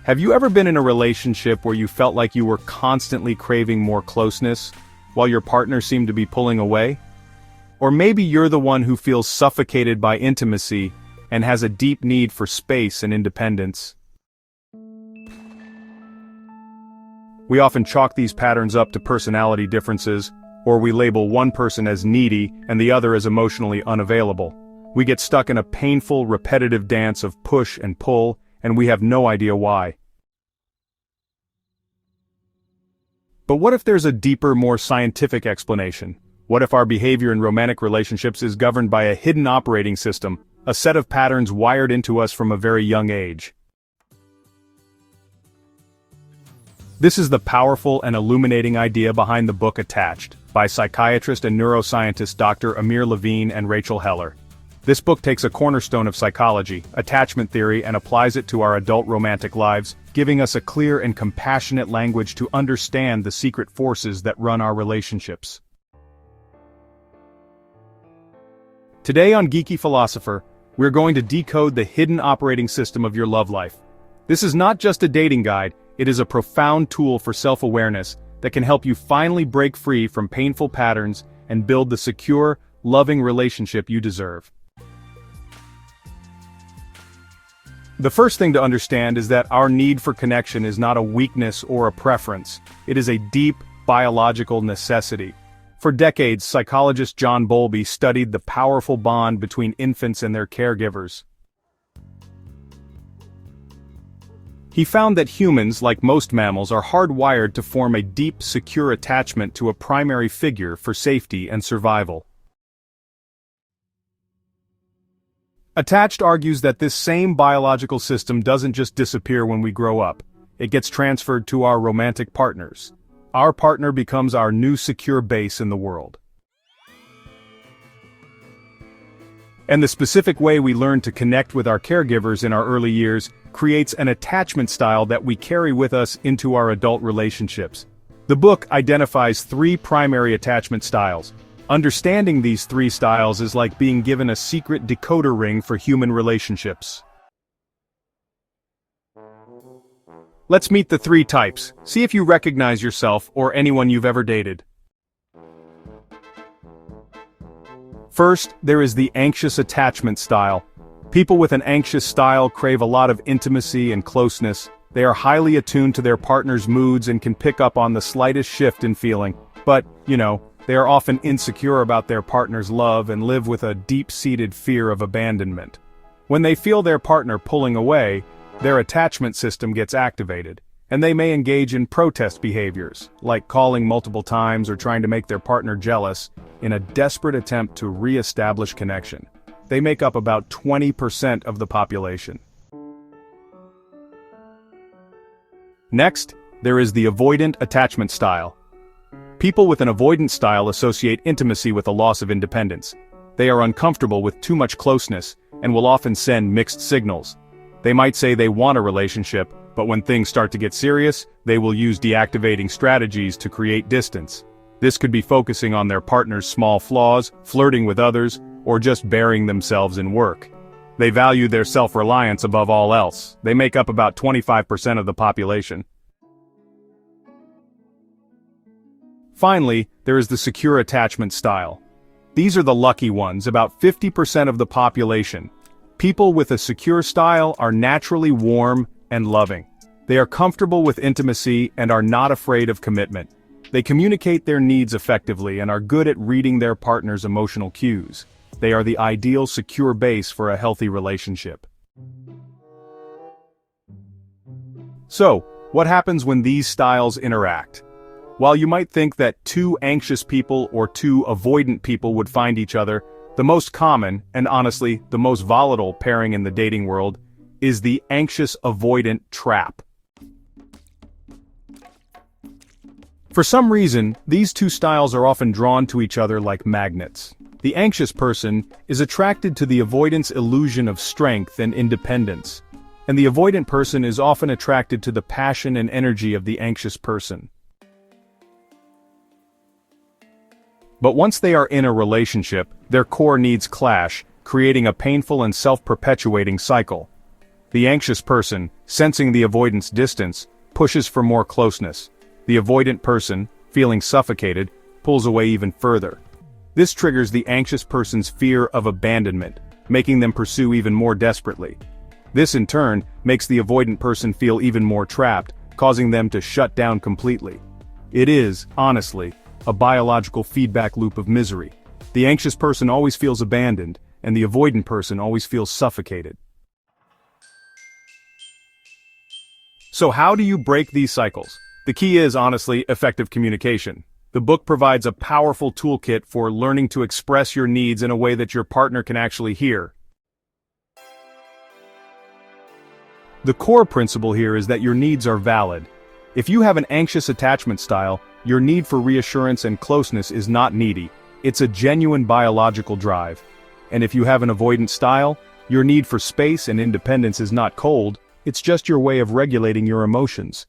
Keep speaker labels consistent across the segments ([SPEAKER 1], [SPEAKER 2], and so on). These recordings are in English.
[SPEAKER 1] Have you ever been in a relationship where you felt like you were constantly craving more closeness, while your partner seemed to be pulling away? Or maybe you're the one who feels suffocated by intimacy and has a deep need for space and independence. We often chalk these patterns up to personality differences, or we label one person as needy and the other as emotionally unavailable. We get stuck in a painful, repetitive dance of push and pull, and we have no idea why. But what if there's a deeper, more scientific explanation? What if our behavior in romantic relationships is governed by a hidden operating system, a set of patterns wired into us from a very young age? This is the powerful and illuminating idea behind the book Attached, by psychiatrist and neuroscientist Dr. Amir Levine and Rachel Heller. This book takes a cornerstone of psychology, attachment theory, and applies it to our adult romantic lives, giving us a clear and compassionate language to understand the secret forces that run our relationships. Today on Geeky Philosopher, we're going to decode the hidden operating system of your love life. This is not just a dating guide, it is a profound tool for self-awareness that can help you finally break free from painful patterns and build the secure, loving relationship you deserve. The first thing to understand is that our need for connection is not a weakness or a preference. It is a deep, biological necessity. For decades, psychologist John Bowlby studied the powerful bond between infants and their caregivers. He found that humans, like most mammals, are hardwired to form a deep, secure attachment to a primary figure for safety and survival. Attached argues that this same biological system doesn't just disappear when we grow up. It gets transferred to our romantic partners. Our partner becomes our new secure base in the world. And the specific way we learn to connect with our caregivers in our early years creates an attachment style that we carry with us into our adult relationships. The book identifies 3 primary attachment styles. Understanding these 3 styles is like being given a secret decoder ring for human relationships. Let's meet the 3 types. See if you recognize yourself or anyone you've ever dated. First, there is the anxious attachment style. People with an anxious style crave a lot of intimacy and closeness. They are highly attuned to their partner's moods and can pick up on the slightest shift in feeling. But, they are often insecure about their partner's love and live with a deep-seated fear of abandonment. When they feel their partner pulling away, their attachment system gets activated, and they may engage in protest behaviors, like calling multiple times or trying to make their partner jealous, in a desperate attempt to re-establish connection. They make up about 20% of the population. Next, there is the avoidant attachment style. People with an avoidant style associate intimacy with a loss of independence. They are uncomfortable with too much closeness, and will often send mixed signals. They might say they want a relationship, but when things start to get serious, they will use deactivating strategies to create distance. This could be focusing on their partner's small flaws, flirting with others, or just burying themselves in work. They value their self-reliance above all else. They make up about 25% of the population. Finally, there is the secure attachment style. These are the lucky ones, about 50% of the population. People with a secure style are naturally warm and loving. They are comfortable with intimacy and are not afraid of commitment. They communicate their needs effectively and are good at reading their partner's emotional cues. They are the ideal secure base for a healthy relationship. So, what happens when these styles interact? While you might think that 2 anxious people or 2 avoidant people would find each other, the most common, and honestly, the most volatile pairing in the dating world, is the Anxious-Avoidant Trap. For some reason, these 2 styles are often drawn to each other like magnets. The anxious person is attracted to the avoidant's illusion of strength and independence, and the avoidant person is often attracted to the passion and energy of the anxious person. But once they are in a relationship, their core needs clash, creating a painful and self-perpetuating cycle. The anxious person, sensing the avoidant's distance, pushes for more closeness. The avoidant person, feeling suffocated, pulls away even further. This triggers the anxious person's fear of abandonment, making them pursue even more desperately. This in turn makes the avoidant person feel even more trapped, causing them to shut down completely. It is, honestly, a biological feedback loop of misery. The anxious person always feels abandoned, and the avoidant person always feels suffocated. So how do you break these cycles? The key is, honestly, effective communication. The book provides a powerful toolkit for learning to express your needs in a way that your partner can actually hear. The core principle here is that your needs are valid. If you have an anxious attachment style, your need for reassurance and closeness is not needy. It's a genuine biological drive. And if you have an avoidant style, your need for space and independence is not cold, it's just your way of regulating your emotions.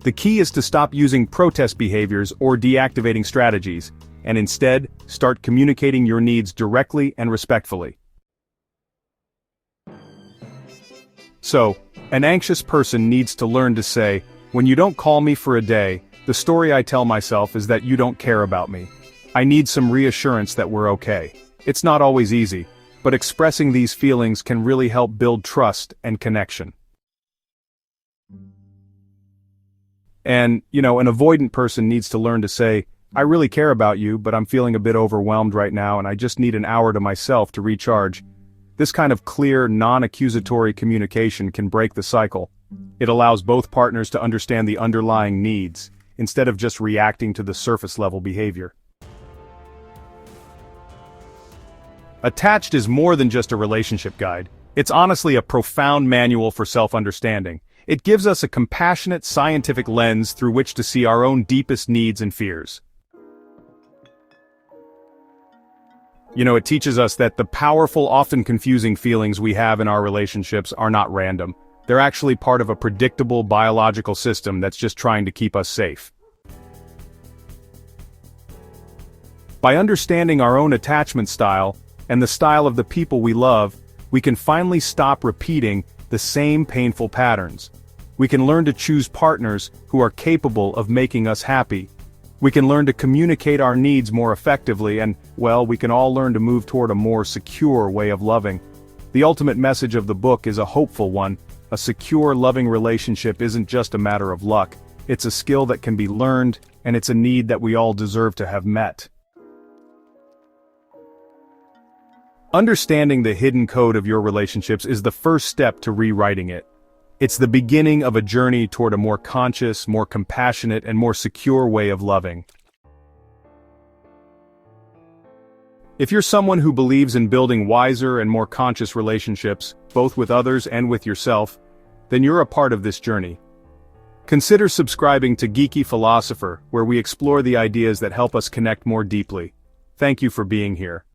[SPEAKER 1] The key is to stop using protest behaviors or deactivating strategies, and instead, start communicating your needs directly and respectfully. So, an anxious person needs to learn to say, "When you don't call me for a day, the story I tell myself is that you don't care about me. I need some reassurance that we're okay." It's not always easy, but expressing these feelings can really help build trust and connection. And, an avoidant person needs to learn to say, "I really care about you, but I'm feeling a bit overwhelmed right now and I just need an hour to myself to recharge." This kind of clear, non-accusatory communication can break the cycle. It allows both partners to understand the underlying needs, instead of just reacting to the surface-level behavior. Attached is more than just a relationship guide. It's honestly a profound manual for self-understanding. It gives us a compassionate, scientific lens through which to see our own deepest needs and fears. It teaches us that the powerful, often confusing feelings we have in our relationships are not random. They're actually part of a predictable biological system that's just trying to keep us safe. By understanding our own attachment style, and the style of the people we love, we can finally stop repeating the same painful patterns. We can learn to choose partners who are capable of making us happy. We can learn to communicate our needs more effectively and, we can all learn to move toward a more secure way of loving. The ultimate message of the book is a hopeful one. A secure, loving relationship isn't just a matter of luck. It's a skill that can be learned, and it's a need that we all deserve to have met. Understanding the hidden code of your relationships is the first step to rewriting it. It's the beginning of a journey toward a more conscious, more compassionate, and more secure way of loving. If you're someone who believes in building wiser and more conscious relationships, both with others and with yourself, then you're a part of this journey. Consider subscribing to Geeky Philosopher, where we explore the ideas that help us connect more deeply. Thank you for being here.